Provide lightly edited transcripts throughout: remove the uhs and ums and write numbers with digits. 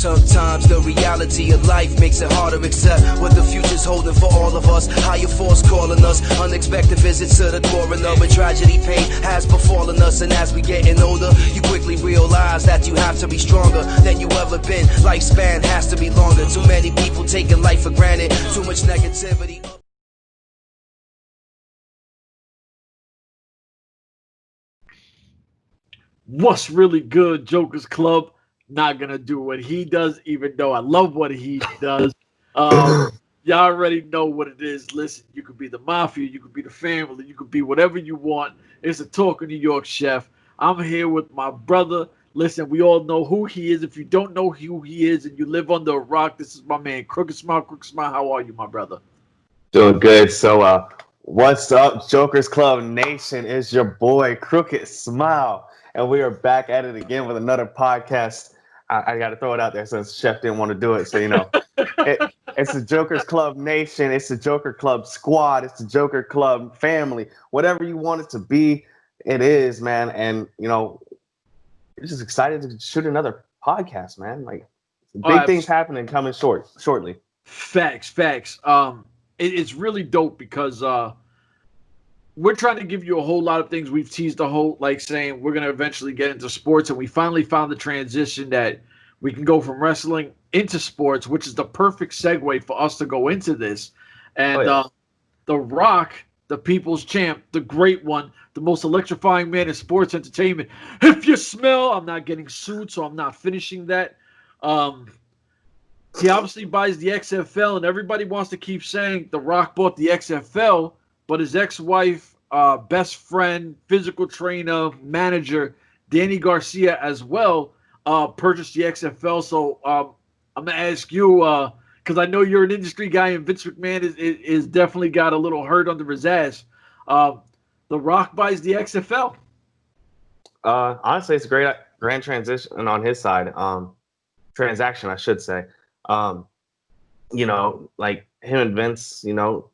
Tough times, the reality of life makes it hard to accept what the future's holding for all of us. Higher force calling us, unexpected visits to the coroner. But tragedy, pain has befallen us, and as we getting older, you quickly realize that you have to be stronger than you ever been. Lifespan has to be longer. Too many people taking life for granted. Too much negativity. What's really good, Joker's Club? Not gonna do what he does, even though I love what he does. Y'all already know what it is. Listen, you could be the mafia, you could be the family, you could be whatever you want. It's a Talk of New York chef. I'm here with my brother. Listen, we all know who he is. If you don't know who he is and you live under a rock, this is my man, Crooked Smile. Crooked Smile, how are you, my brother? Doing good. So, what's up, Joker's Club Nation? It's your boy, Crooked Smile. And we are back at it again with another podcast. I got to throw it out there since Chef didn't want to do it. So, you know, it's the Joker's Club Nation. It's the Joker Club Squad. It's the Joker Club family. Whatever you want it to be, it is, man. And, you know, we're just excited to shoot another podcast, man. Like, big things happening coming shortly. Facts. It's really dope because we're trying to give you a whole lot of things. We've teased the whole, like saying we're going to eventually get into sports, and we finally found the transition that we can go from wrestling into sports, which is the perfect segue for us to go into this. And The Rock, the people's champ, the great one, the most electrifying man in sports entertainment. If you smell, I'm not getting sued, so I'm not finishing that. He obviously buys the XFL, and everybody wants to keep saying The Rock bought the XFL, but his ex-wife, best friend, physical trainer, manager, Danny Garcia as well, purchased the XFL. So I'm going to ask you, because I know you're an industry guy, and Vince McMahon is definitely got a little hurt under his ass. The Rock buys the XFL. Honestly, it's a grand transition on his side. Transaction, I should say. You know, like him and Vince, you know,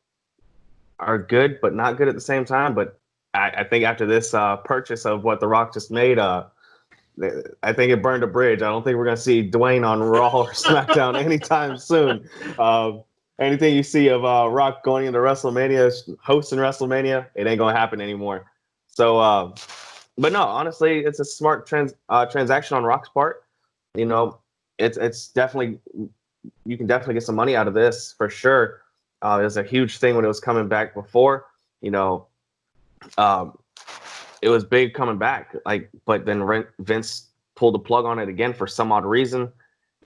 are good, but not good at the same time. But I think after this purchase of what The Rock just made, I think it burned a bridge. I don't think we're going to see Dwayne on Raw or SmackDown anytime soon. Anything you see of Rock going into WrestleMania, hosting WrestleMania, it ain't going to happen anymore. So, but no, honestly, it's a smart transaction on Rock's part. You know, it's definitely, you can definitely get some money out of this for sure. It was a huge thing when it was coming back before, you know, it was big coming back, like, but then Vince pulled the plug on it again for some odd reason.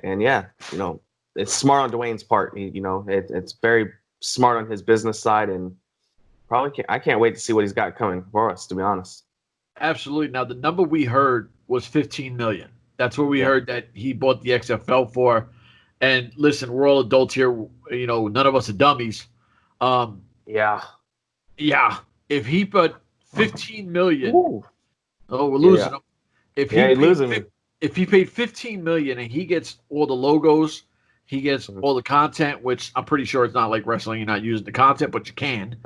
And yeah, you know, it's smart on Dwayne's part. You know, it's very smart on his business side, and I can't wait to see what he's got coming for us, to be honest. Absolutely. Now, the number we heard was $15 million. That's what we heard that he bought the XFL for. And listen, we're all adults here. You know, none of us are dummies. Yeah. If he put $15 million, Ooh. Oh, we're losing him. He's losing me. If he paid $15 million and he gets all the logos, he gets all the content, which I'm pretty sure it's not like wrestling. You're not using the content, but you can.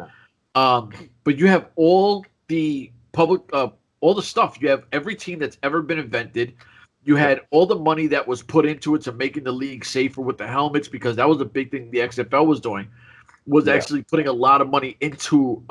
But you have all the public, all the stuff. You have every team that's ever been invented. You had all the money that was put into it to making the league safer with the helmets, because that was a big thing the XFL was doing, was actually putting a lot of money into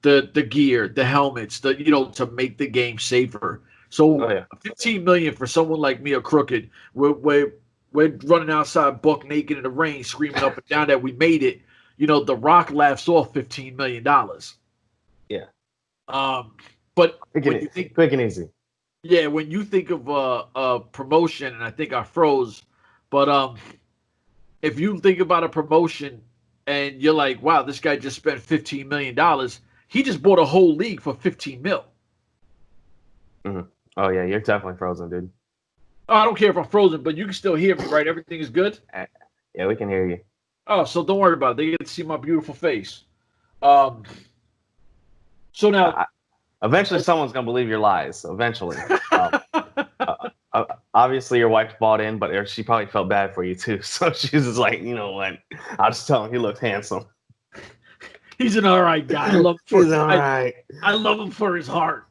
the gear, the helmets, to make the game safer. So $15 million for someone like me or Crooked, we're running outside buck naked in the rain, screaming up and down that we made it. You know, The Rock laughs off $15 million. Yeah. But quick and easy. Yeah, when you think of a promotion, and I think I froze, but if you think about a promotion and you're like, wow, this guy just spent $15 million, he just bought a whole league for $15 million. Mm-hmm. Oh, yeah, you're definitely frozen, dude. Oh, I don't care if I'm frozen, but you can still hear me, right? Everything is good? Yeah, we can hear you. Oh, so don't worry about it. They get to see my beautiful face. So now... Eventually, someone's going to believe your lies. Eventually. Obviously, your wife bought in, but she probably felt bad for you, too. So she's just like, you know what? I'll just tell him he looks handsome. He's an all right guy. I love him for, He's all right. I love him for his heart.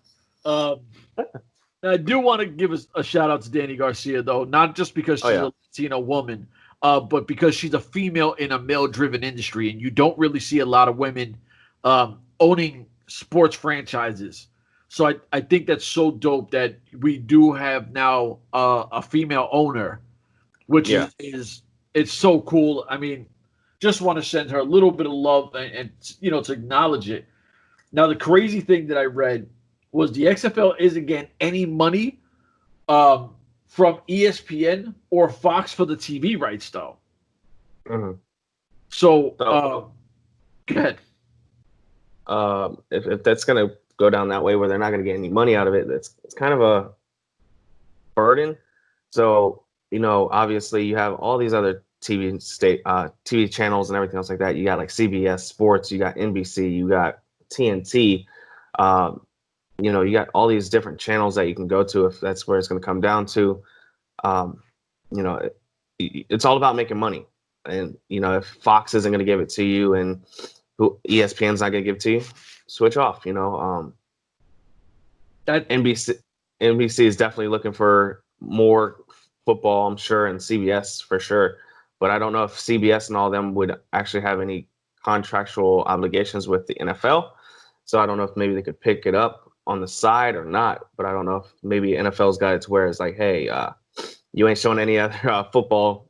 I do want to give a shout out to Danny Garcia, though, not just because she's a Latino woman, but because she's a female in a male-driven industry, and you don't really see a lot of women owning sports franchises. So I think that's so dope that we do have now a female owner, which is it's so cool. I mean, just want to send her a little bit of love and to acknowledge it. Now, the crazy thing that I read was the XFL isn't getting any money from ESPN or Fox for the TV rights, though. Mm-hmm. So, go ahead. If that's going to go down that way where they're not going to get any money out of it, it's kind of a burden. So, obviously you have all these other TV channels and everything else like that. You got like CBS Sports, you got NBC, you got TNT. You got all these different channels that you can go to if that's where it's going to come down to. It's all about making money. And, if Fox isn't going to give it to you and ESPN's not going to give it to you, switch off, That NBC is definitely looking for more football, I'm sure, and CBS for sure. But I don't know if CBS and all of them would actually have any contractual obligations with the NFL. So I don't know if maybe they could pick it up on the side or not. But I don't know if maybe NFL's got it to where it's like, hey, you ain't showing any other football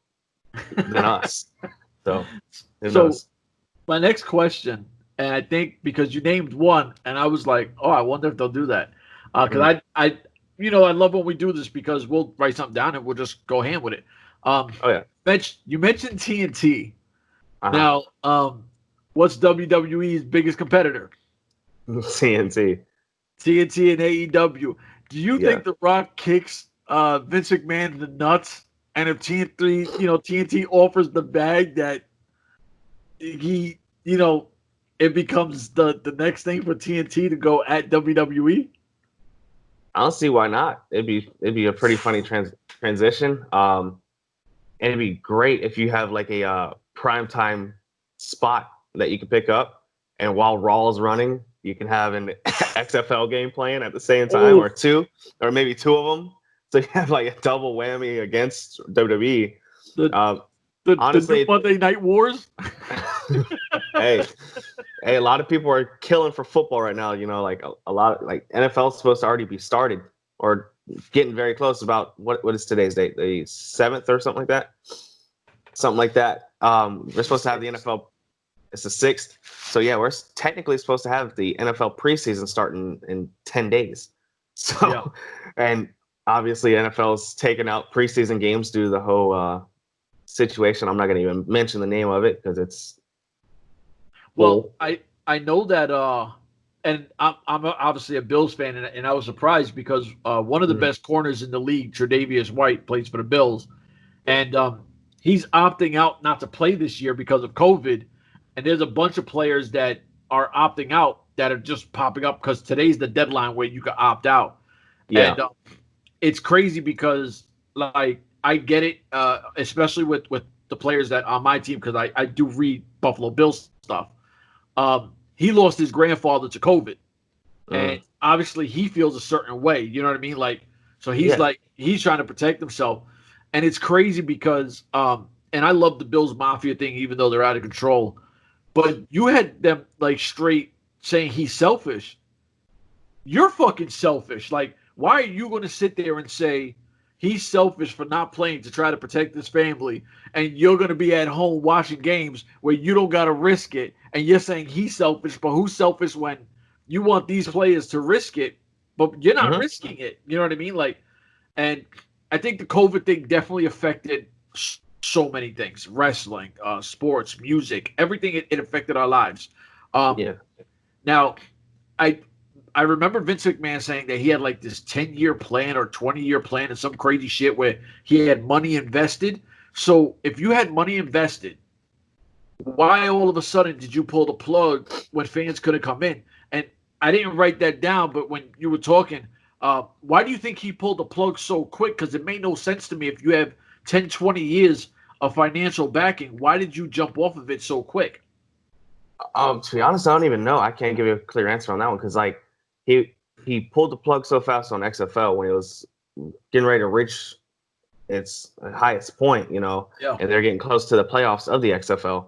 than us. So who knows? My next question, and I think because you named one, and I was like, oh, I wonder if they'll do that. Because I love when we do this because we'll write something down and we'll just go ham with it. You mentioned TNT. Uh-huh. Now, what's WWE's biggest competitor? TNT. TNT and AEW. Do you think The Rock kicks Vince McMahon in the nuts? And if TNT offers the bag that he, it becomes the next thing for TNT to go at WWE? I don't see why not. It'd be a pretty funny transition. And it'd be great if you have like a primetime spot that you can pick up, and while Raw is running, you can have an XFL game playing at the same time, or maybe two of them. So you have like a double whammy against WWE. Honestly, the Monday Night Wars. hey, a lot of people are killing for football right now. Like a lot of like NFL is supposed to already be started or getting very close. About what is today's date? The 7th or something like that. Something like that. We're supposed to have the NFL. It's the 6th. So yeah, we're technically supposed to have the NFL preseason starting in 10 days. So and obviously NFL's taken out preseason games due to the whole situation. I'm not going to even mention the name of it because it's. Well, I know that, and I'm obviously a Bills fan, and I was surprised because one of the best corners in the league, Tre'Davious White, plays for the Bills, and he's opting out not to play this year because of COVID. And there's a bunch of players that are opting out that are just popping up because today's the deadline where you can opt out. Yeah. And it's crazy because, like, I get it, especially with the players that on my team, because I do read Buffalo Bills stuff. He lost his grandfather to COVID. And obviously he feels a certain way. You know what I mean? Like, so he's he's trying to protect himself. And it's crazy because, and I love the Bills Mafia thing, even though they're out of control. But you had them like straight saying he's selfish. You're fucking selfish. Like, why are you going to sit there and say he's selfish for not playing to try to protect his family, and you're going to be at home watching games where you don't got to risk it, and you're saying he's selfish, but who's selfish when you want these players to risk it, but you're not risking it? You know what I mean? Like, and I think the COVID thing definitely affected so many things: wrestling, sports, music, everything. It affected our lives. Now, I remember Vince McMahon saying that he had like this 10-year plan or 20-year plan and some crazy shit where he had money invested. So if you had money invested, why all of a sudden did you pull the plug when fans couldn't come in? And I didn't write that down, but when you were talking, why do you think he pulled the plug so quick? Because it made no sense to me. If you have 10, 20 years of financial backing, why did you jump off of it so quick? To be honest, I don't even know. I can't give you a clear answer on that one because, like, he he pulled the plug so fast on XFL when it was getting ready to reach its highest point, Yeah. and they're getting close to the playoffs of the XFL.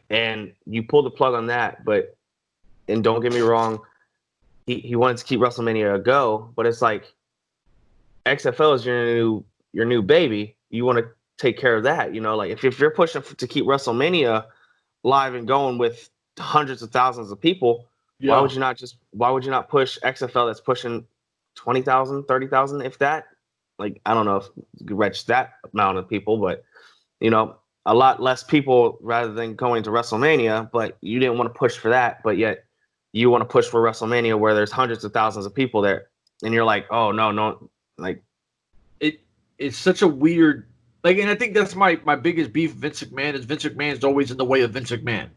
And you pull the plug on that, and don't get me wrong, he wanted to keep WrestleMania a go, but it's like XFL is your new baby. You want to take care of that, like if you're pushing to keep WrestleMania live and going with hundreds of thousands of people, Yeah. why would you not push XFL that's pushing 20,000, 30,000, if that? Like, I don't know if you could reach that amount of people, but a lot less people rather than going to WrestleMania, but you didn't want to push for that, but yet you want to push for WrestleMania where there's hundreds of thousands of people there. And you're like, oh no, like it's such a weird, like, and I think that's my biggest beef with Vince McMahon is Vince McMahon's always in the way of Vince McMahon.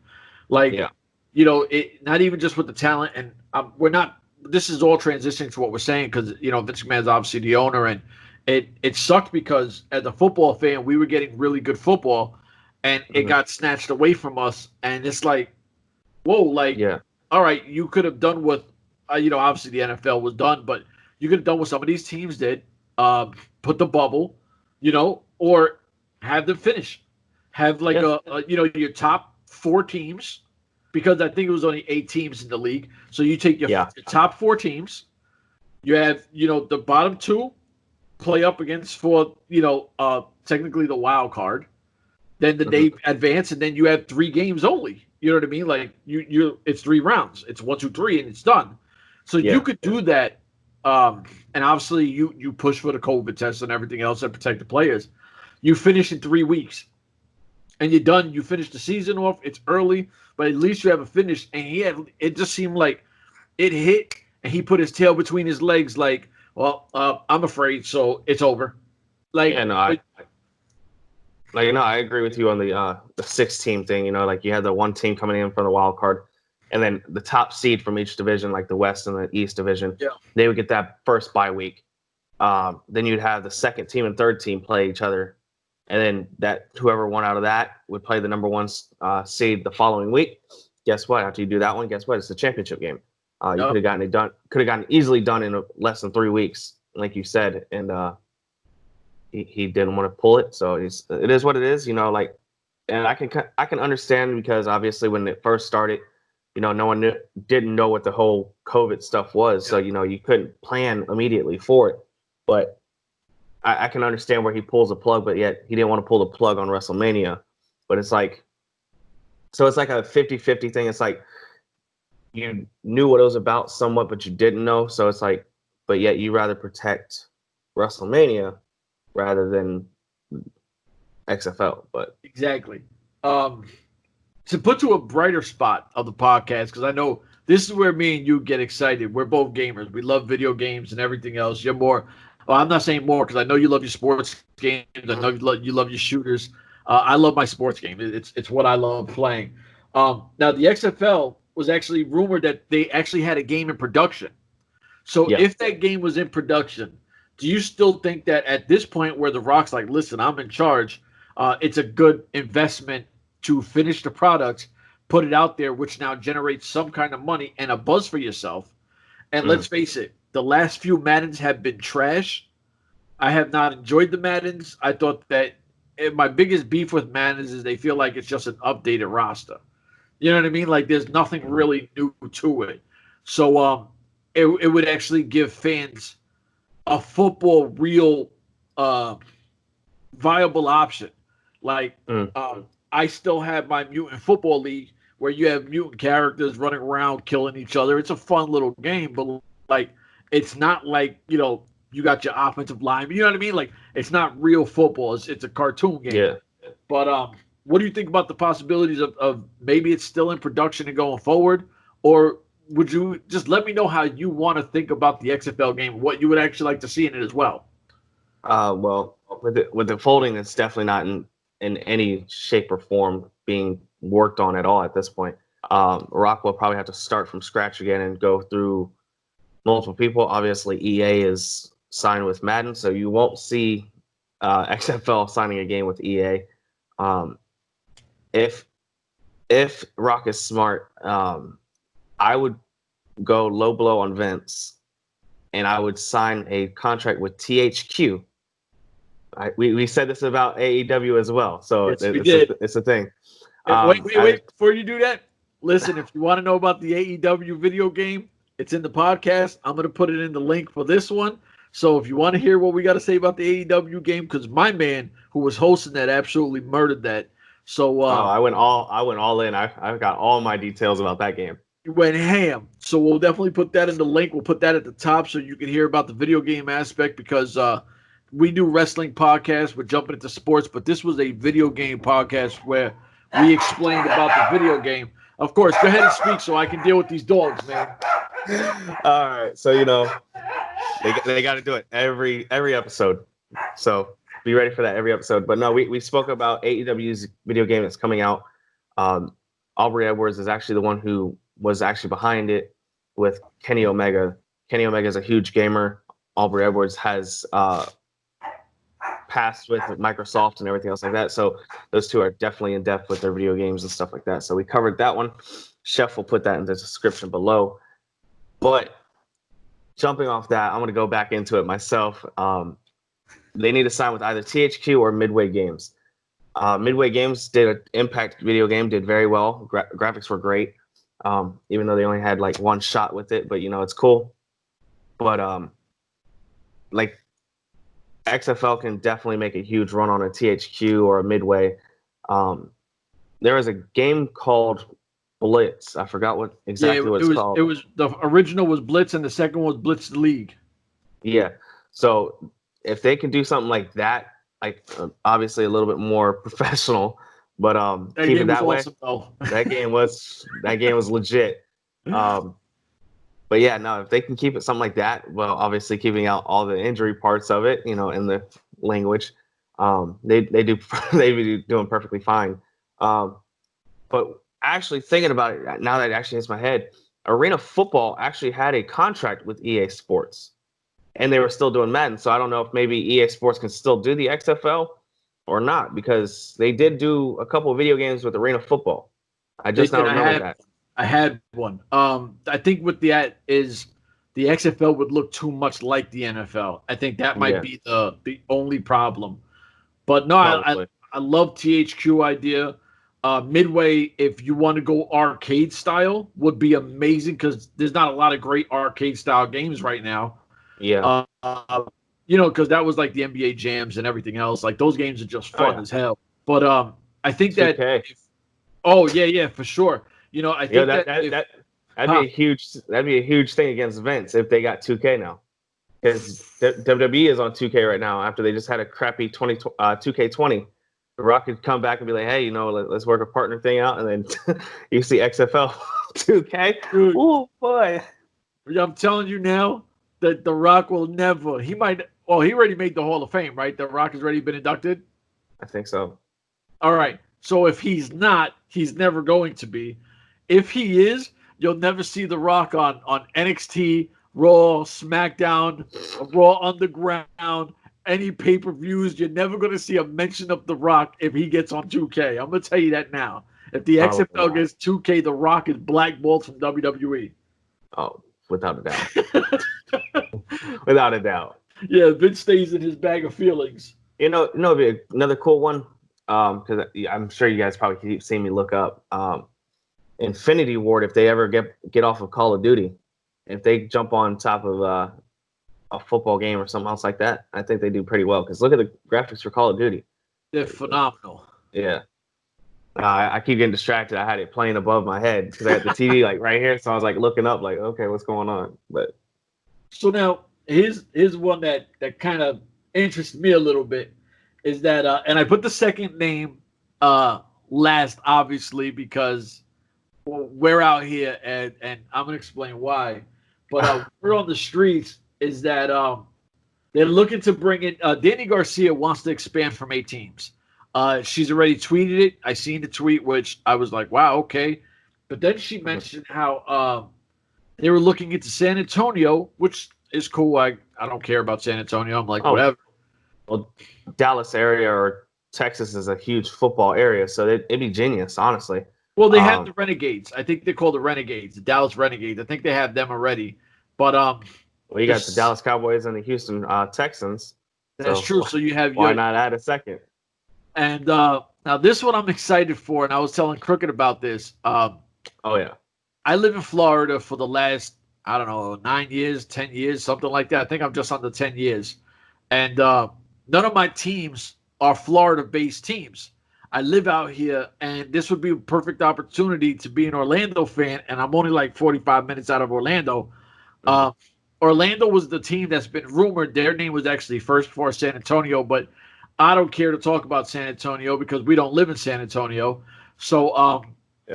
Like, yeah. It not even just with the talent, and we're not. This is all transitioning to what we're saying because Vince McMahon's obviously the owner, and it sucked because as a football fan, we were getting really good football, and it got snatched away from us, and it's like, whoa, like, yeah, all right, you could have done what, obviously the NFL was done, but you could have done what some of these teams did, put the bubble, or have them finish, have like your top 4 teams. Because I think it was only 8 teams in the league. So you take your top 4 teams. You have, the bottom 2 play up against for, technically the wild card. Then they advance, and then you have 3 games only. You know what I mean? Like it's 3 rounds. It's 1, 2, 3, and it's done. So you could do that. And obviously you push for the COVID test and everything else and protect the players. You finish in 3 weeks. And you're done. You finish the season off. It's early, but at least you have a finish. And it just seemed like it hit, and he put his tail between his legs, like, well, I'm afraid, so it's over. Like, yeah, no, I agree with you on the 6-team thing. Like you had the 1 team coming in from the wild card, and then the top seed from each division, like the West and the East division, they would get that first bye week. Then you'd have the 2nd team and 3rd team play each other. And then that whoever won out of that would play the number 1 seed the following week. Guess what? After you do that one, guess what? It's the championship game. You could have gotten it done. Could have gotten easily done in less than 3 weeks, like you said. And he didn't want to pull it, so it is what it is. Like, and I can understand because obviously when it first started, no one didn't know what the whole COVID stuff was, so you couldn't plan immediately for it. But I can understand where he pulls a plug, but yet he didn't want to pull the plug on WrestleMania. But it's like, so it's like a 50-50 thing. It's like you knew what it was about somewhat, but you didn't know. So it's like, but yet you rather protect WrestleMania rather than XFL. But exactly. To put to a brighter spot of the podcast, because I know this is where me and you get excited. We're both gamers. We love video games and everything else. You're more. Well, I'm not saying more because I know you love your sports games. I know you love your shooters. I love my sports game. It's what I love playing. Now, the XFL was actually rumored that they actually had a game in production. So if that game was in production, do you still think that at this point where The Rock's like, listen, I'm in charge, it's a good investment to finish the product, put it out there, which now generates some kind of money and a buzz for yourself? And let's face it, the last few Maddens have been trash. I have not enjoyed the Maddens. I thought that my biggest beef with Maddens is they feel like it's just an updated roster. You know what I mean? Like there's nothing really new to it. So it would actually give fans a football real viable option. Like I still have my Mutant Football League where you have mutant characters running around killing each other. It's a fun little game, but like it's not like, you got your offensive line. You know what I mean? Like it's not real football. It's a cartoon game. yeah. But what do you think about the possibilities of maybe it's still in production and going forward? Or would you just let me know how you want to think about the XFL game, what you would actually like to see in it as well? Well, with the folding, it's definitely not in any shape or form being worked on at all at this point. Rock will probably have to start from scratch again and go through multiple people. Obviously, EA is signed with Madden, so you won't see XFL signing a game with EA. If Rock is smart, I would go low blow on Vince and I would sign a contract with THQ. We said this about AEW as well, so Yes, it's a thing. Wait! Before you do that, listen. If you want to know about the AEW video game, it's in the podcast. I'm going to put it in the link for this one. So if you want to hear what we got to say about the AEW game, because my man who was hosting that absolutely murdered that. So I went all in. I've got all my details about that game. You went ham. So we'll definitely put that in the link. We'll put that at the top so you can hear about the video game aspect, because we do wrestling podcasts. We're jumping into sports, but this was a video game podcast where we explained about the video game. Of course, go ahead and speak so I can deal with these dogs, man. All right, so they got to do it every episode. So be ready for that every episode. But no, we spoke about AEW's video game that's coming out. Aubrey Edwards is actually the one who was actually behind it with Kenny Omega. Kenny Omega is a huge gamer. Aubrey Edwards has passed with Microsoft and everything else like that. So those two are definitely in depth with their video games and stuff like that. So we covered that one. Chef will put that in the description below. But jumping off that, I'm going to go back into it myself. They need to sign with either THQ or Midway Games. Midway Games did an Impact video game, did very well. Graphics were great, even though they only had like one shot with it. But it's cool. But like XFL can definitely make a huge run on a THQ or a Midway. There was a game called Blitz. I forgot what it's called. It was the original was Blitz, and the second was Blitz League. Yeah. So if they can do something like that, like obviously a little bit more professional, but keep it that way. Awesome, that game was legit. But yeah, no, if they can keep it something like that, well, obviously keeping out all the injury parts of it, in the language, they be doing perfectly fine. But actually thinking about it now that it actually hits my head, Arena Football actually had a contract with EA Sports, and they were still doing Madden. So I don't know if maybe EA Sports can still do the XFL or not, because they did do a couple of video games with Arena Football. I just now remember that. I had one. I think with that is the XFL would look too much like the NFL. I think that might be the only problem. But no, I love THQ idea. Midway, if you want to go arcade style, would be amazing, because there's not a lot of great arcade style games right now. Yeah. Because that was like the NBA jams and everything else. Like those games are just fun as hell. But I think that. Yeah, for sure. I think that'd be a huge thing against Vince if they got 2K now, because WWE is on 2K right now after they just had a crappy 2K20. The Rock could come back and be like, hey, let's work a partner thing out, and then you see XFL 2K. Oh boy! I'm telling you now that The Rock will never. He might. Well, he already made the Hall of Fame, right? The Rock has already been inducted. I think so. All right. So if he's not, he's never going to be. If he is, you'll never see The Rock on NXT, Raw, SmackDown, Raw Underground, any pay-per-views. You're never going to see a mention of The Rock if he gets on 2K. I'm going to tell you that now. If the XFL gets 2K, The Rock is blackballed from WWE. Oh, without a doubt. Without a doubt. Yeah, Vince stays in his bag of feelings. It'd be another cool one, because I'm sure you guys probably keep seeing me look up Infinity Ward. If they ever get off of Call of Duty, if they jump on top of a football game or something else like that, I think they do pretty well, because look at the graphics for Call of Duty. They're phenomenal. Yeah. I keep getting distracted. I had it playing above my head because I had the TV like right here, so I was like looking up, like, okay, what's going on? But so now here's one that kind of interests me a little bit, is that and I put the second name last, obviously, because we're out here, and I'm gonna explain why. But we're on the streets. Is that they're looking to bring in Danny Garcia wants to expand from 8 teams. She's already tweeted it. I seen the tweet, which I was like, wow, okay. But then she mentioned how they were looking into San Antonio, which is cool. I don't care about San Antonio. I'm like, whatever. Well, Dallas area or Texas is a huge football area, so it'd be genius, honestly. Well, they have the Renegades. I think they're called the Renegades, the Dallas Renegades. I think they have them already. But Well, you got the Dallas Cowboys and the Houston Texans. That's true. So you have why not add a second? And now this one I'm excited for, and I was telling Crooked about this. Oh yeah. I live in Florida for the last, I don't know, 9 years, 10 years, something like that. I think I'm just under 10 years. And none of my teams are Florida-based teams. I live out here, and this would be a perfect opportunity to be an Orlando fan, and I'm only like 45 minutes out of Orlando. Orlando was the team that's been rumored. Their name was actually first before San Antonio, but I don't care to talk about San Antonio because we don't live in San Antonio. So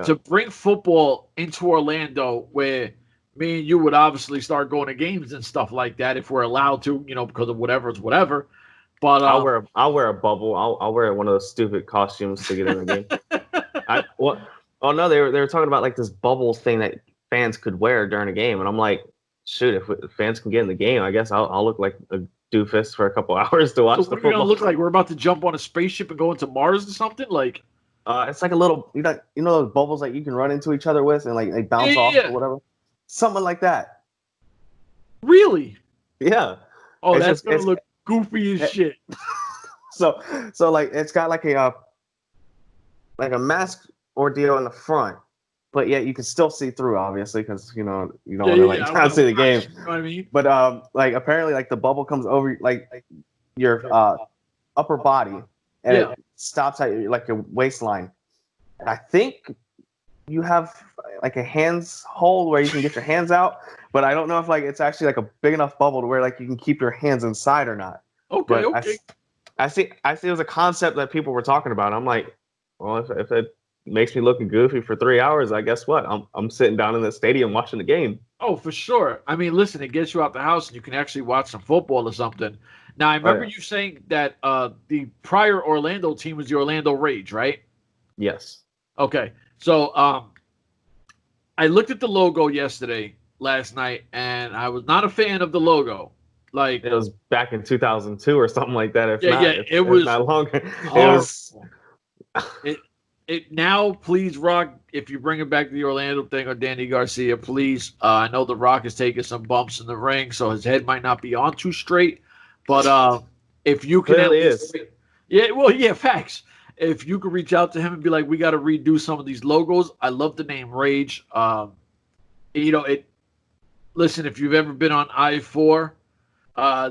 to bring football into Orlando, where me and you would obviously start going to games and stuff like that if we're allowed to, because of whatever. But I'll wear a bubble. I'll wear one of those stupid costumes to get in the game. Oh no, they were talking about like this bubble thing that fans could wear during a game, and I'm like, shoot, if fans can get in the game, I guess I'll look like a doofus for a couple hours to watch the football. What are we gonna look like? We're about to jump on a spaceship and go into Mars or something? Like, it's like a little, those bubbles that you can run into each other with and like they bounce off or whatever. Something like that. Really? Yeah. Oh, that's gonna look goofy as shit. So like it's got like a mask ordeal in the front, but yet you can still see through, obviously, because you don't want to not see the game. You know what I mean? But like apparently like the bubble comes over like your upper body and it stops at your waistline. And I think you have like a hands hold where you can get your hands out, but I don't know if like it's actually like a big enough bubble to where like you can keep your hands inside or not. Okay. I see it was a concept that people were talking about. I'm like, well, if it makes me look goofy for 3 hours, I guess what? I'm sitting down in the stadium watching the game. Oh, for sure. I mean, listen, it gets you out the house and you can actually watch some football or something. Now, I remember you saying that the prior Orlando team was the Orlando Rage, right? Yes. Okay. So I looked at the logo last night, and I was not a fan of the logo. Like, it was back in 2002 or something like that. It was not longer. It now, please, Rock, if you bring it back to the Orlando thing or Danny Garcia, please. I know The Rock is taking some bumps in the ring, so his head might not be on too straight. But if you can, facts. If you could reach out to him and be like, we got to redo some of these logos. I love the name Rage. Listen, if you've ever been on I-4,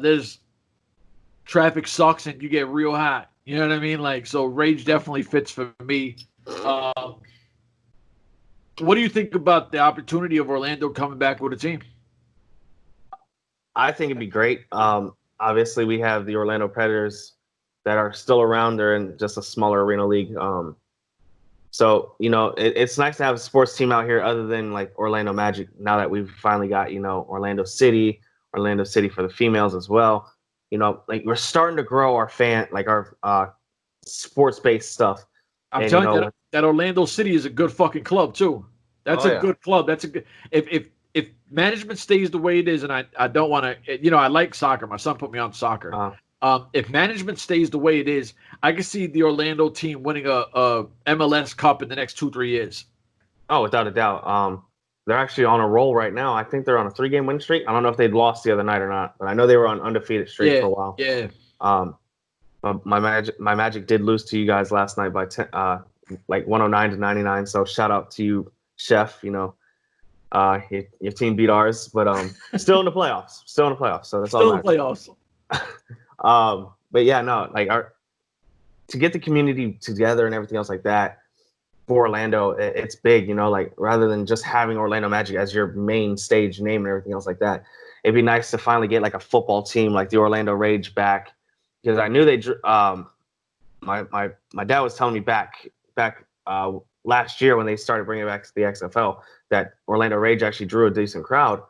there's traffic sucks and you get real hot. You know what I mean? Like, so Rage definitely fits for me. What do you think about the opportunity of Orlando coming back with a team? I think it'd be great. Obviously, we have the Orlando Predators that are still around. They're in just a smaller arena league. So, it's nice to have a sports team out here other than like Orlando Magic now that we've finally got, Orlando City for the females as well. Like we're starting to grow our our sports-based stuff. I'm telling you that Orlando City is a good fucking club too. That's a good club. That's a good. If management stays the way it is, and I don't want to, I like soccer. My son put me on soccer. If management stays the way it is, I can see the Orlando team winning a MLS Cup in the next 2-3 years. Oh, without a doubt. They're actually on a roll right now. I think they're on a 3-game win streak. I don't know if they'd lost the other night or not, but I know they were on undefeated streak for a while. Yeah. But my Magic did lose to you guys last night by 109-99. So shout out to you, Chef. Your team beat ours, but still in the playoffs. So that's all. Still in the playoffs. But yeah, no, like to get the community together and everything else like that. For Orlando, it's big, like rather than just having Orlando Magic as your main stage name and everything else like that, it'd be nice to finally get like a football team like the Orlando Rage back, because I knew my dad was telling me back last year when they started bringing it back to the XFL that Orlando Rage actually drew a decent crowd.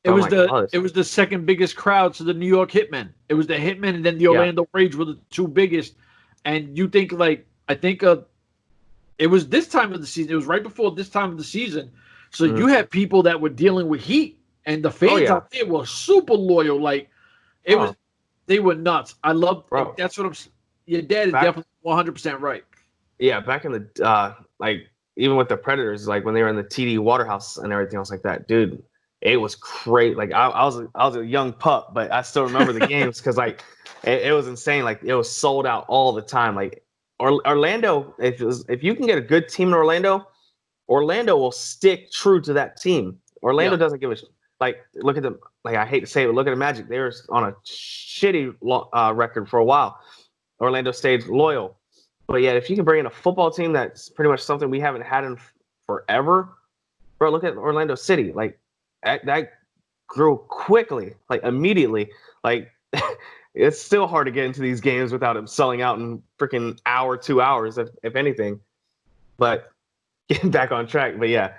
It was the second biggest crowd to the New York Hitmen. It was the Hitmen and then the Orlando Rage were the two biggest. And you think it was this time of the season. It was right before this time of the season. So you had people that were dealing with heat, and the fans out there were super loyal. Like they were nuts. I love. That's what I'm. Your dad is definitely 100% right. Yeah, back in the even with the Predators, like when they were in the TD Waterhouse and everything else like that, dude. it was great. Like I was a young pup, but I still remember the games because like it was insane. Like it was sold out all the time. Like Orlando, if you can get a good team in Orlando will stick true to that team. Orlando doesn't give a like. Look at them. Like I hate to say it, but look at the Magic. They were on a shitty record for a while. Orlando stayed loyal, but yeah, if you can bring in a football team that's pretty much something we haven't had in forever, bro. Look at Orlando City. Like that grew quickly, like immediately. Like it's still hard to get into these games without them selling out in freaking hour, 2 hours, if anything. But getting back on track, but yeah,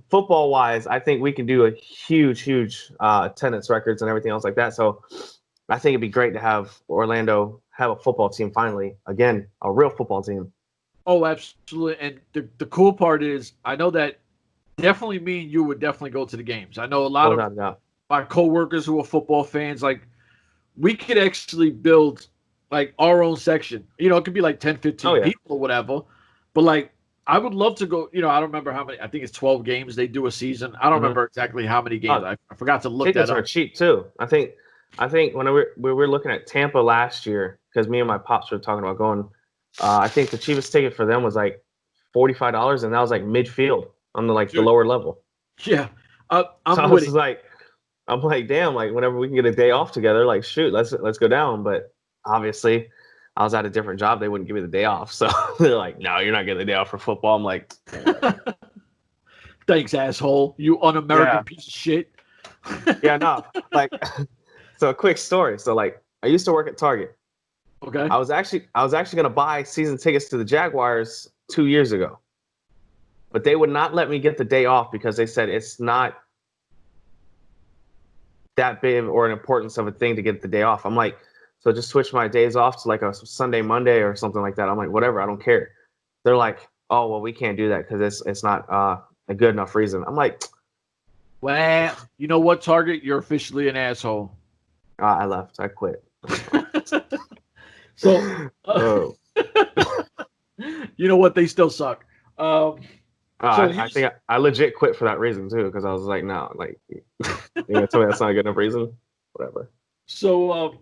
football wise, I think we can do a huge attendance records and everything else like that. So I think it'd be great to have Orlando have a football team finally, again, a real football team. Oh, absolutely. And the cool part is, I know that definitely me and you would definitely go to the games. I know a lot of my coworkers who are football fans, like we could actually build like our own section. You know, it could be like 10, 15 people or whatever, but like I would love to go. You know, I don't remember how many. I think it's 12 games they do a season. I don't remember exactly how many games. I forgot to look that up. Tickets are cheap too. I think when we were looking at Tampa last year, because me and my pops were talking about going. I think the cheapest ticket for them was like $45, and that was like midfield on the the lower level. Yeah, I'm like, damn. Like whenever we can get a day off together, like shoot, let's go down. But obviously, I was at a different job. They wouldn't give me the day off. So they're like, no, you're not getting the day off for football. I'm like, thanks, asshole. You un-American piece of shit. Yeah, no. Like, so a quick story. So like, I used to work at Target. Okay. I was actually going to buy season tickets to the Jaguars 2 years ago. But they would not let me get the day off because they said it's not that big or an importance of a thing to get the day off. I'm like, so just switch my days off to like a Sunday, Monday or something like that. I'm like, whatever, I don't care. They're like, oh, well, we can't do that because it's not a good enough reason. I'm like, well, you know what, Target? You're officially an asshole. I left. I quit. So, you know what? They still suck. I think I legit quit for that reason too, because I was like, no, like, you're gonna tell me that's not a good enough reason? Whatever. So,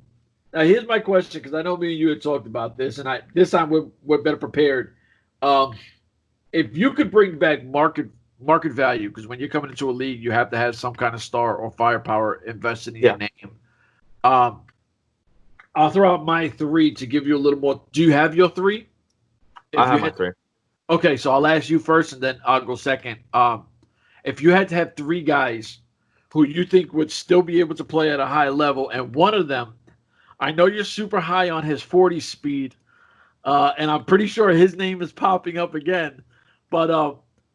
now here's my question, because I know me and you had talked about this, and this time we're better prepared. If you could bring back market value, because when you're coming into a league, you have to have some kind of star or firepower invested in your name. I'll throw out my three to give you a little more. Do you have your three? I have my three. Okay, so I'll ask you first, and then I'll go second. If you had to have three guys who you think would still be able to play at a high level, and one of them, I know you're super high on his 40 speed, and I'm pretty sure his name is popping up again, but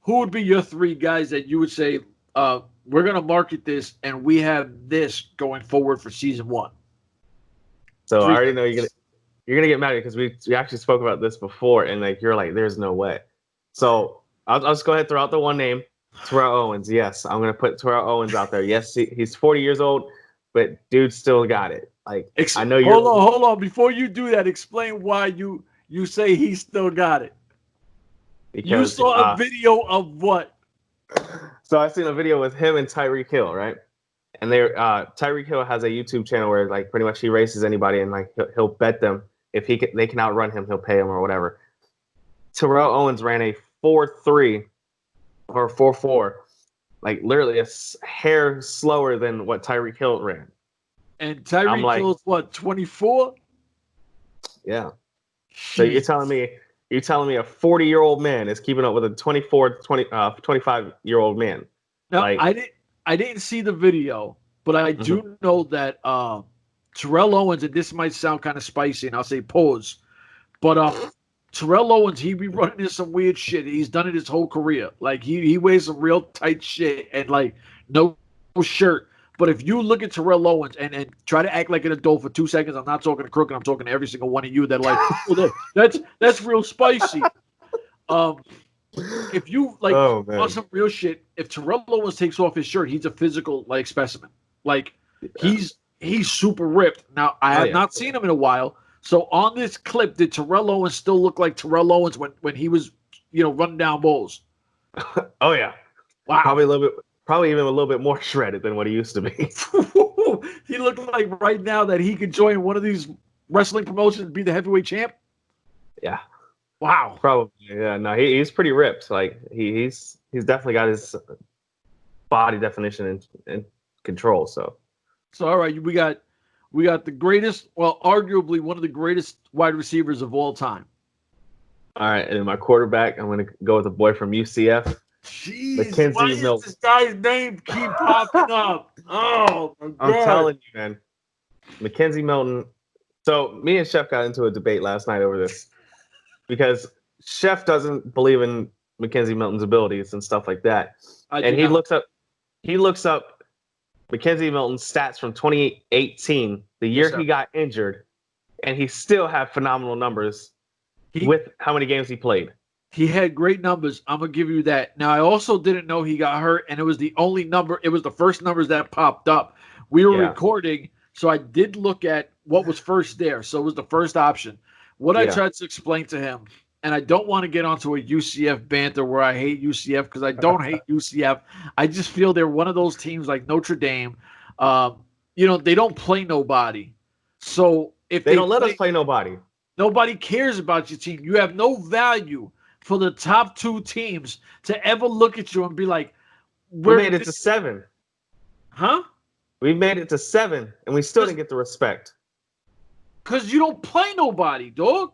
who would be your three guys that you would say, we're going to market this, and we have this going forward for season one? So I already know you're gonna get mad because we actually spoke about this before, and like you're like, there's no way. So I'll just go ahead and throw out the one name, Terrell Owens. Yes, I'm gonna put Terrell Owens out there. Yes, he's 40 years old, but dude still got it. Like I know you're. Hold on. Before you do that, explain why you say he still got it. Because you saw a video of what? So I seen a video with him and Tyreek Hill, right? And Tyreek Hill has a YouTube channel where like pretty much he races anybody, and like he'll bet them if they can outrun him, he'll pay him or whatever. Terrell Owens ran a 4.3 or 4.4, like literally a hair slower than what Tyreek Hill ran. And Tyreek Hill's what, 24? Yeah. Jeez. So you're telling me a 40-year-old man is keeping up with a 25-year-old man? No, like, I didn't see the video, but I do know that Terrell Owens, and this might sound kind of spicy, and I'll say pause, but Terrell Owens, he be running into some weird shit. He's done it his whole career. Like, he wears some real tight shit and, like, no shirt. But if you look at Terrell Owens and try to act like an adult for 2 seconds, I'm not talking to Crook, I'm talking to every single one of you that like, that's real spicy. If you like on some real shit, if Terrell Owens takes off his shirt, he's a physical like specimen. Like he's super ripped. Now I have not seen him in a while. So on this clip, did Terrell Owens still look like Terrell Owens when he was running down bulls? Oh yeah. Wow. Probably probably even a little bit more shredded than what he used to be. He looked like right now that he could join one of these wrestling promotions and be the heavyweight champ. Yeah. Wow. Probably. Yeah. No, he's pretty ripped. Like he's definitely got his body definition in control. So all right, we got the greatest, well, arguably one of the greatest wide receivers of all time. All right, and my quarterback, I'm gonna go with a boy from UCF. Jeez, Mackenzie why does Milton. this guy's name keep popping up? Oh, my God. I'm telling you, man. Mackenzie Milton. So me and Chef got into a debate last night over this because Chef doesn't believe in Mackenzie Milton's abilities and stuff like that. And he looks up Mackenzie Milton's stats from 2018, the year he got injured, and he still had phenomenal numbers with how many games he played. He had great numbers. I'm going to give you that. Now, I also didn't know he got hurt, and it was the only number. It was the first numbers that popped up. We were recording, so I did look at what was first there. So it was the first option. What I tried to explain to him, and I don't want to get onto a UCF banter where I hate UCF because I don't hate UCF. I just feel they're one of those teams like Notre Dame. They don't play nobody. So if they don't let us play nobody, nobody cares about your team. You have no value for the top two teams to ever look at you and be like, we made it to 7. Huh? We made it to 7, and we still didn't get the respect. Because you don't play nobody, dog.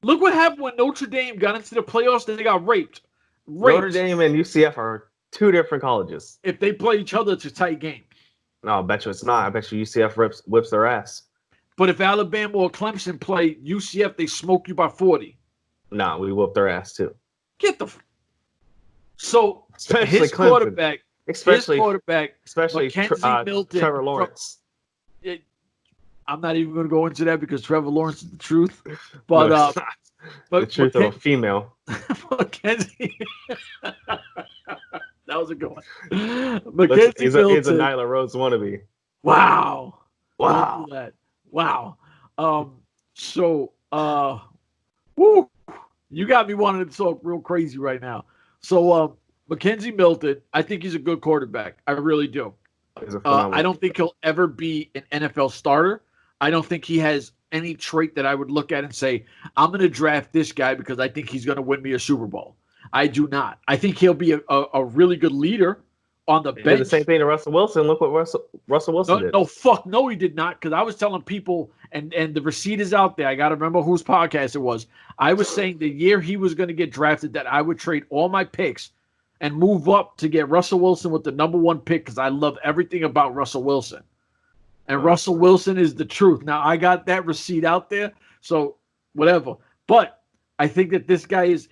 Look what happened when Notre Dame got into the playoffs. They got raped. Notre Dame and UCF are 2 different colleges. If they play each other, it's a tight game. No, I bet you it's not. I bet you UCF whips their ass. But if Alabama or Clemson play UCF, they smoke you by 40. No, we whoop their ass too. Get the. So especially his Clemson. quarterback, especially Milton, Trevor Lawrence. I'm not even going to go into that because Trevor Lawrence is the truth. But no, but the truth of a female. Mackenzie. That was a good one. Mackenzie Milton. He's a Nyla Rose wannabe. Wow. Wow. Wow. Woo. You got me wanting to talk real crazy right now. So, Mackenzie Milton, I think he's a good quarterback. I really do. I don't think he'll ever be an NFL starter. I don't think he has any trait that I would look at and say, I'm going to draft this guy because I think he's going to win me a Super Bowl. I do not. I think he'll be a really good leader on the bench. Did the same thing to Russell Wilson. Look what Russell Wilson did. No, he did not. Because I was telling people, and the receipt is out there. I got to remember whose podcast it was. I was saying the year he was going to get drafted that I would trade all my picks and move up to get Russell Wilson with the number 1 pick because I love everything about Russell Wilson. And Russell Wilson is the truth. Now, I got that receipt out there, so whatever. But I think that this guy is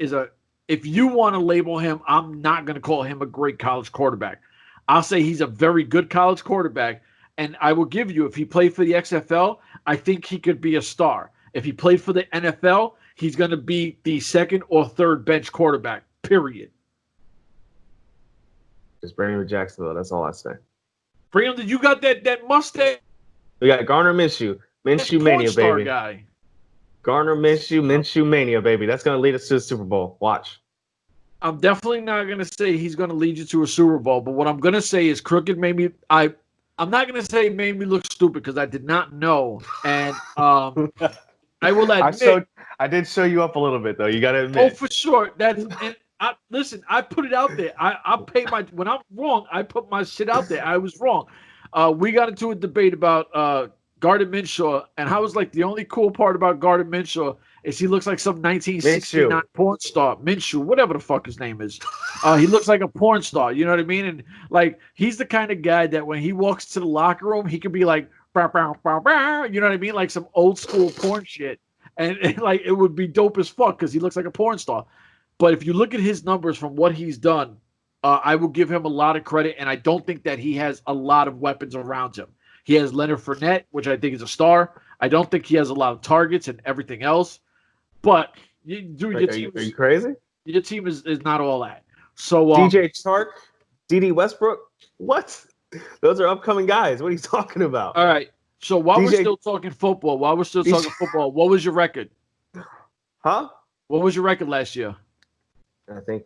if you want to label him, I'm not going to call him a great college quarterback. I'll say he's a very good college quarterback, and I will give you, if he played for the XFL, I think he could be a star. If he played for the NFL, he's going to be the 2nd or 3rd bench quarterback, period. Just bring him to Jacksonville. That's all I say. Bring him. You got that mustache. We got Garner Minshew. Minshew Mania, baby. Guy. Garner Minshew Mania, baby. That's going to lead us to the Super Bowl. Watch. I'm definitely not going to say he's going to lead you to a Super Bowl, but what I'm going to say is Crooked made me – I'm not going to say it made me look stupid because I did not know. And I will admit – I did show you up a little bit, though. You got to admit. Oh, for sure. Listen, I put it out there. I pay my – when I'm wrong, I put my shit out there. I was wrong. We got into a debate about Gardner Minshew, and I was like, the only cool part about Gardner Minshew is he looks like some 1969 porn star. Minshew, whatever the fuck his name is. He looks like a porn star, you know what I mean? And like, he's the kind of guy that when he walks to the locker room, he could be like, bah, bah, bah, bah, you know what I mean? Like some old school porn shit. And like, it would be dope as fuck because he looks like a porn star. But if you look at his numbers from what he's done, I will give him a lot of credit, and I don't think that he has a lot of weapons around him. He has Leonard Fournette, which I think is a star. I don't think he has a lot of targets and everything else. But your team are you crazy? Your team is not all that. So DJ Chark, D.D. Westbrook, what? Those are upcoming guys. What are you talking about? All right. So while we're still talking football, what was your record? Huh? What was your record last year? I think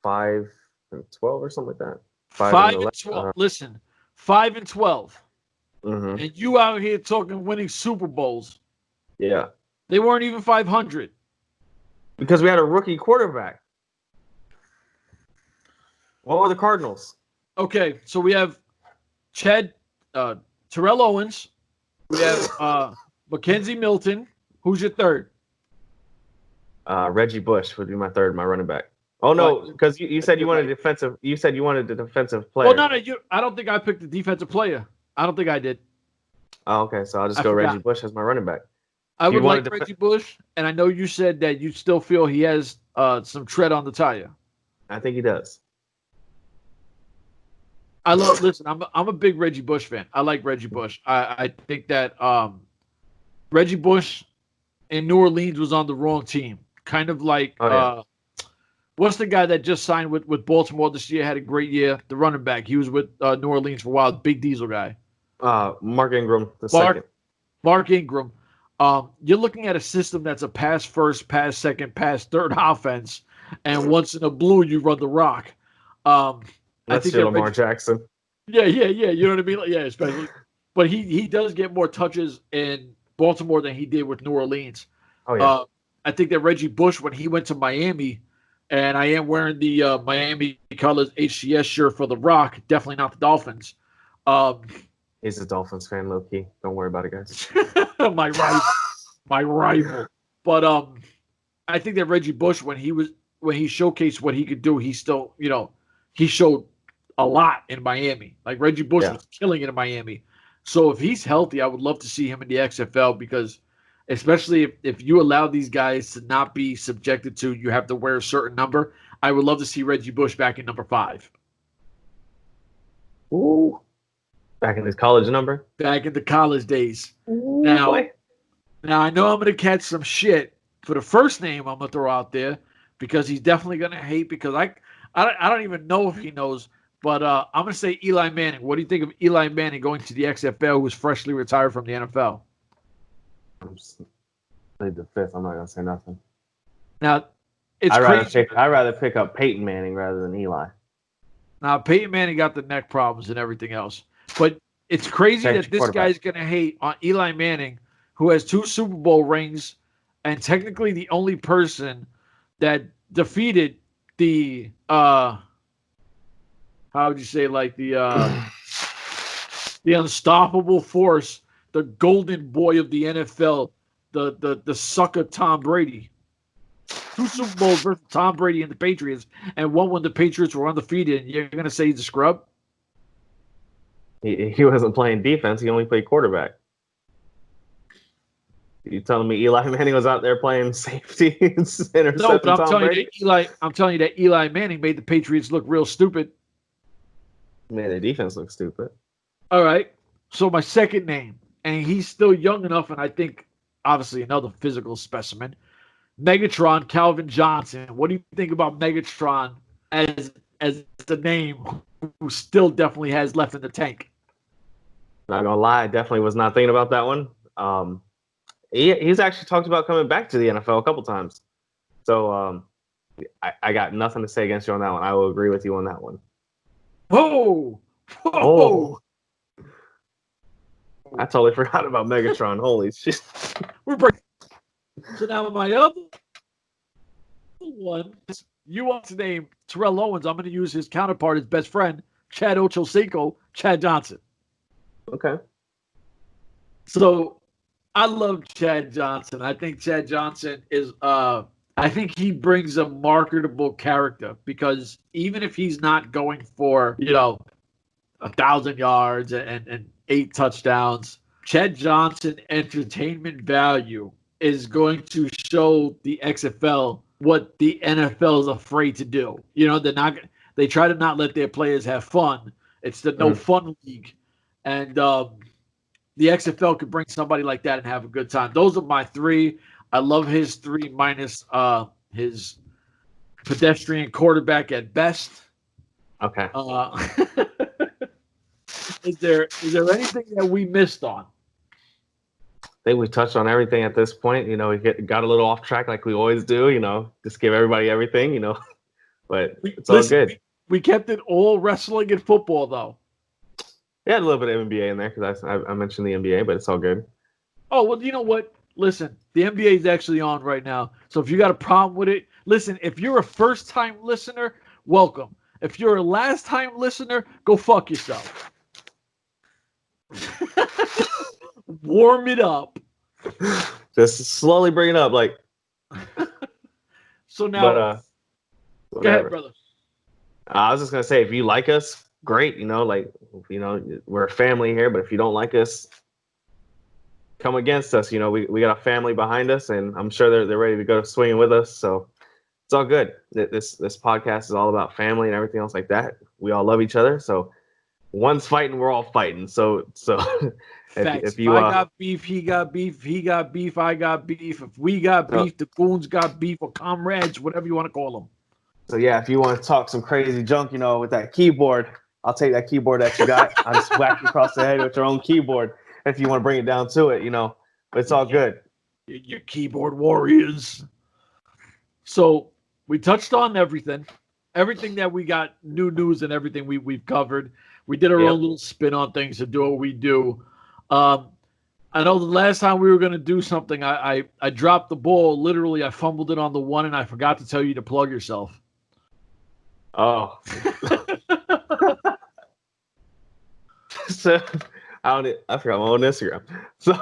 5-3 and 12 or something like that. 5 and 12. Listen, 5 and 12. Mm-hmm. And you out here talking winning Super Bowls. Yeah. They weren't even 500. Because we had a rookie quarterback. What were the Cardinals? Okay, so we have Terrell Owens. We have Mackenzie Milton. Who's your third? Reggie Bush would be my third, my running back. Oh no, because you said you wanted defensive. You said you wanted the defensive player. Well, no. I don't think I picked the defensive player. I don't think I did. Oh, okay. So I'll just go Reggie Bush as my running back. I would like Reggie Bush, and I know you said that you still feel he has some tread on the tire. I think he does. Listen, I'm a big Reggie Bush fan. I like Reggie Bush. I think that Reggie Bush in New Orleans was on the wrong team. Kind of like what's the guy that just signed with Baltimore this year, had a great year, the running back. He was with New Orleans for a while, big diesel guy. Mark Ingram, second. Mark Ingram. You're looking at a system that's a pass first, pass second, pass third offense, and once in a blue you run the rock. I think Lamar Jackson. Yeah. You know what I mean? Yeah, especially. But he does get more touches in Baltimore than he did with New Orleans. Oh yeah. I think that Reggie Bush, when he went to Miami, and I am wearing the Miami colors HCS shirt for the Rock, definitely not the Dolphins. He's a Dolphins fan, low key. Don't worry about it, guys. my rival. But I think that Reggie Bush, when he showcased what he could do, he still, he showed a lot in Miami. Like Reggie Bush was killing it in Miami. So if he's healthy, I would love to see him in the XFL because, especially if you allow these guys to not be subjected to, you have to wear a certain number. I would love to see Reggie Bush back in number 5. Ooh. Back in his college number? Back in the college days. Ooh, now I know I'm going to catch some shit for the first name I'm going to throw out there because he's definitely going to hate because I don't even know if he knows, but I'm going to say Eli Manning. What do you think of Eli Manning going to the XFL, who's freshly retired from the NFL? I'm played the 5th. I'm not going to say nothing. Now, it's crazy. I'd rather pick up Peyton Manning rather than Eli. Now, Peyton Manning got the neck problems and everything else. But it's crazy that this guy's going to hate on Eli Manning, who has 2 Super Bowl rings and technically the only person that defeated the how would you say, like the unstoppable force, the golden boy of the NFL, the sucker Tom Brady. 2 Super Bowls versus Tom Brady and the Patriots, and one when the Patriots were undefeated, and you're going to say he's a scrub? He wasn't playing defense. He only played quarterback. You telling me Eli Manning was out there playing safety and intercepting No, but Tom Brady? I'm telling you that Eli Manning made the Patriots look real stupid. Made the defense look stupid. All right. So my second name, and he's still young enough, and I think obviously another physical specimen, Megatron Calvin Johnson. What do you think about Megatron as the name who still definitely has left in the tank? Not gonna lie, I definitely was not thinking about that one. He's actually talked about coming back to the NFL a couple times. So I got nothing to say against you on that one. I will agree with you on that one. Whoa! Oh. I totally forgot about Megatron. Holy shit. We're breaking. So now my other one, you want to name Terrell Owens. I'm going to use his counterpart, his best friend, Chad Ochocinco, Chad Johnson. Okay. So I love Chad Johnson. I think Chad Johnson is I think he brings a marketable character because even if he's not going for, 1,000 yards and 8 touchdowns, Chad Johnson entertainment value is going to show the XFL what the NFL is afraid to do. They try to not let their players have fun. It's the no fun league. And the XFL could bring somebody like that and have a good time. Those are my 3. I love his 3 minus his pedestrian quarterback at best. Okay. Is there anything that we missed on? I think we touched on everything at this point. We got a little off track like we always do, just give everybody everything, but it's all good. We kept it all wrestling and football, though. Yeah, a little bit of NBA in there because I mentioned the NBA, but it's all good. Oh, well, you know what? Listen, the NBA is actually on right now. So if you got a problem with it, listen, if you're a first-time listener, welcome. If you're a last-time listener, go fuck yourself. Warm it up. Just slowly bring it up, like. So now, go ahead, brother. I was just gonna say, if you like us, great. We're a family here. But if you don't like us, come against us. We got a family behind us, and I'm sure they're ready to go swinging with us. So it's all good. This podcast is all about family and everything else like that. We all love each other. So one's fighting, we're all fighting. So if you I got beef, he got beef. He got beef, I got beef. If we got beef, the goons got beef, or comrades, whatever you want to call them. So yeah, if you want to talk some crazy junk, with that keyboard, I'll take that keyboard that you got. I'll just whack you across the head with your own keyboard if you want to bring it down to it, But it's all good. Your keyboard warriors. So we touched on everything that we got, new news and everything we've covered. We did our own little spin on things to do what we do. I know the last time we were going to do something, I dropped the ball. Literally, I fumbled it on the one, and I forgot to tell you to plug yourself. Oh. So I forgot my own Instagram. So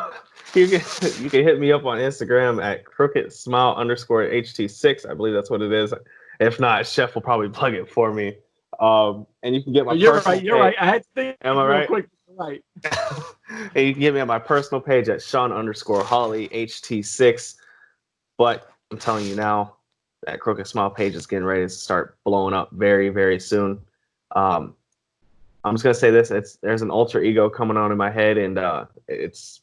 you can hit me up on Instagram at crooked__HT6. I believe that's what it is. If not, Chef will probably plug it for me. And you can get my You're right. I had to think. Am I right? Quick. Right. And you can get me on my personal page at Sean_HollyHT6. But I'm telling you now, that Crooked Smile page is getting ready to start blowing up very, very soon. I'm just gonna say this: there's an alter ego coming on in my head, and it's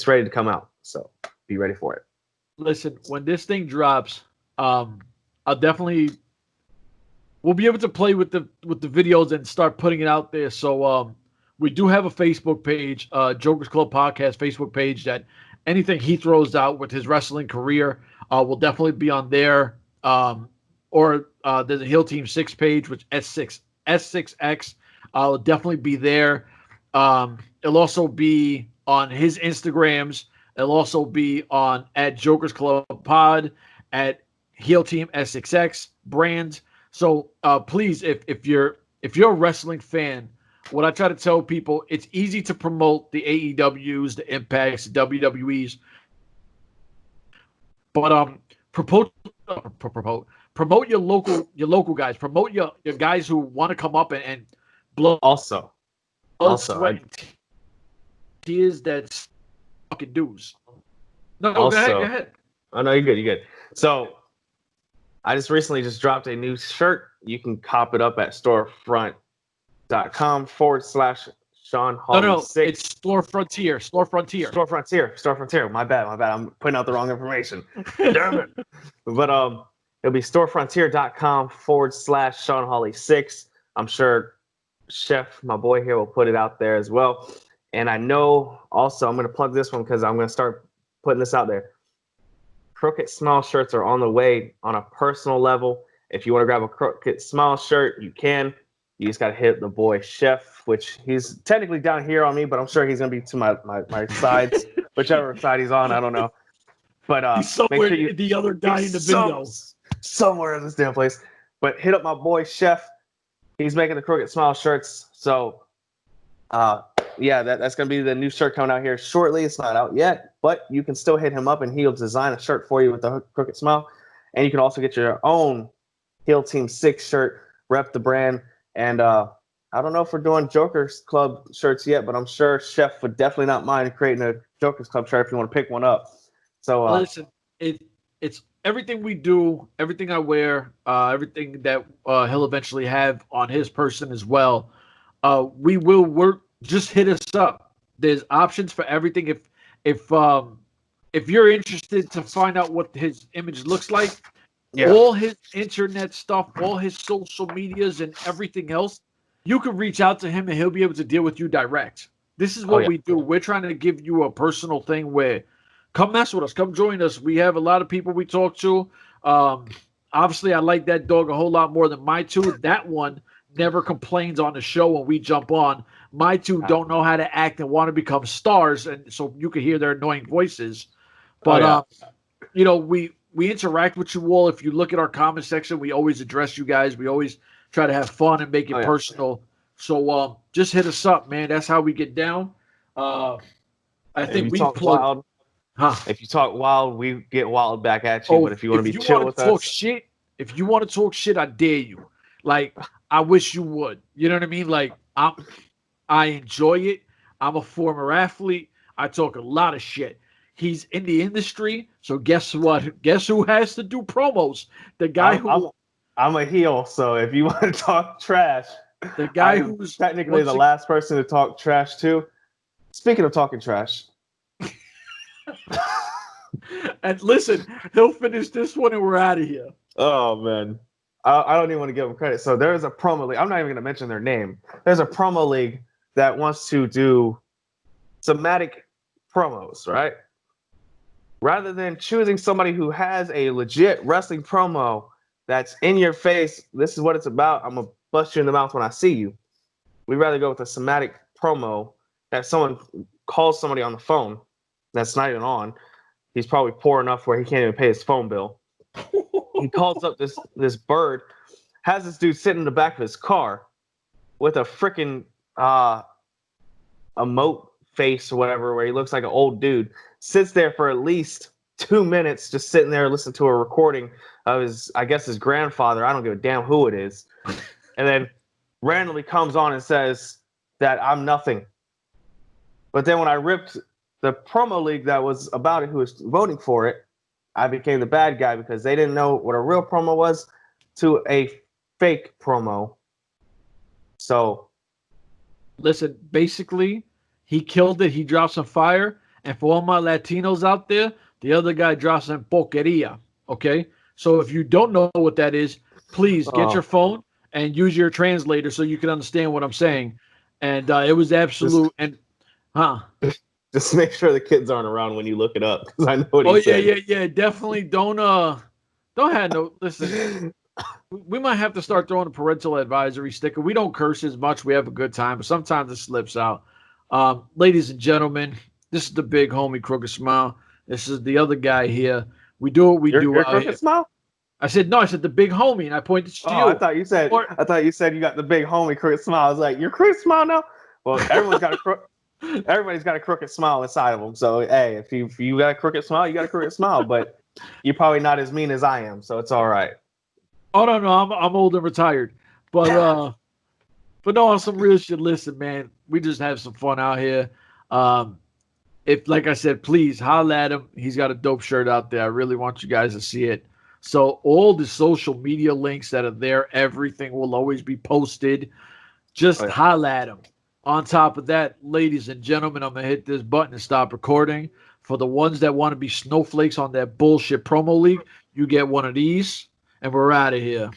ready to come out. So be ready for it. Listen, when this thing drops, we'll be able to play with the videos and start putting it out there. So we do have a Facebook page, Jokers Club Podcast Facebook page, that anything he throws out with his wrestling career will definitely be on there. Or there's a Heel Team 6 page, which S6X. I'll definitely be there. It'll also be on his Instagrams. It'll also be on at Jokers Club Pod, at Heel Team S6X brand. So please, if you're a wrestling fan, what I try to tell people, it's easy to promote the AEWs, the Impacts, the WWEs, but promote your local guys. Promote your guys who want to come up and blow. Also, tears that's fucking dues. No, also, go ahead. Oh no, you're good. So I just recently dropped a new shirt. You can cop it up at storefront.com/Sean Hawley. No, it's Store Frontier. Store Frontier. My bad. I'm putting out the wrong information. Damn it. But it'll be storefrontier.com/Sean Hawley 6. I'm sure Chef, my boy here, will put it out there as well. And I know also I'm going to plug this one because I'm going to start putting this out there. Crooked Smile shirts are on the way on a personal level. If you want to grab a Crooked Smile shirt, you can. You just got to hit the boy Chef, which he's technically down here on me, but I'm sure he's going to be to my sides, whichever side he's on. I don't know. But he's somewhere, make sure the other guy in the video. Somewhere in this damn place. But hit up my boy Chef. He's making the Crooked Smile shirts. So, yeah, that's going to be the new shirt coming out here shortly. It's not out yet, but you can still hit him up, and he'll design a shirt for you with the Crooked Smile. And you can also get your own Heel Team 6 shirt, rep the brand. And I don't know if we're doing Jokers Club shirts yet, but I'm sure Chef would definitely not mind creating a Jokers Club shirt if you want to pick one up. So listen, it's everything we do, everything I wear, everything that he'll eventually have on his person as well. We will work. Just hit us up. There's options for everything. If you're interested to find out what his image looks like, all his internet stuff, all his social medias and everything else, you can reach out to him and he'll be able to deal with you direct. This is what we do. We're trying to give you a personal thing where come mess with us, come join us. We have a lot of people we talk to. obviously, I like that dog a whole lot more than my two. That one never complains on the show when we jump on. My two don't know how to act and want to become stars, and so you can hear their annoying voices. But you know, we interact with you all. If you look at our comment section, we always address you guys. We always try to have fun and make it personal. So just hit us up, man. That's how we get down. I think we talk wild. Huh? If you talk wild, we get wild back at you. But if you want to be chill with us, if you want to talk shit, I dare you. Like, I wish you would. You know what I mean? Like, I enjoy it. I'm a former athlete. I talk a lot of shit. He's in the industry, so guess what? Guess who has to do promos? The guy I'm a heel, so if you want to talk trash, the guy who's technically the last person to talk trash too. Speaking of talking trash. And listen, he'll finish this one and we're out of here. Oh, man. I don't even want to give him credit. So there's a promo league. I'm not even going to mention their name. There's a promo league that wants to do somatic promos, right? Rather than choosing somebody who has a legit wrestling promo that's in your face, this is what it's about, I'm going to bust you in the mouth when I see you. We'd rather go with a somatic promo that someone calls somebody on the phone that's not even on. He's probably poor enough where he can't even pay his phone bill. He calls up this bird, has this dude sitting in the back of his car with a freaking emote face or whatever, where he looks like an old dude, sits there for at least 2 minutes just sitting there listening to a recording of his grandfather. I don't give a damn who it is. And then randomly comes on and says that I'm nothing. But then when I ripped the promo league that was about it, who was voting for it, I became the bad guy because they didn't know what a real promo was to a fake promo. So, listen, basically, he killed it. He dropped some fire. And for all my Latinos out there, the other guy dropped some porqueria. Okay? So if you don't know what that is, please get your phone and use your translator so you can understand what I'm saying. And it was absolute. Just make sure the kids aren't around when you look it up, because I know what he said. Yeah. Definitely don't have no. Listen, we might have to start throwing a parental advisory sticker. We don't curse as much. We have a good time, but sometimes it slips out. Ladies and gentlemen, this is the big homie Crooked Smile. This is the other guy here. We do what we do. You're Crooked Smile? I said the big homie, and I pointed to you. I thought you said you got the big homie Crooked Smile. I was like, you're Crooked Smile now? Well, everyone's got a everybody's got a crooked smile inside of them. So, hey, if you got a crooked smile, you got a crooked smile. But you're probably not as mean as I am, so it's all right. Oh, no, I'm old and retired. But no, on some real shit, listen, man, we just have some fun out here. If, like I said, please holla at him. He's got a dope shirt out there. I really want you guys to see it. So all the social media links that are there, everything will always be posted. Just holla at him. On top of that, ladies and gentlemen, I'm going to hit this button and stop recording. For the ones that want to be snowflakes on that bullshit promo league, you get one of these, and we're out of here.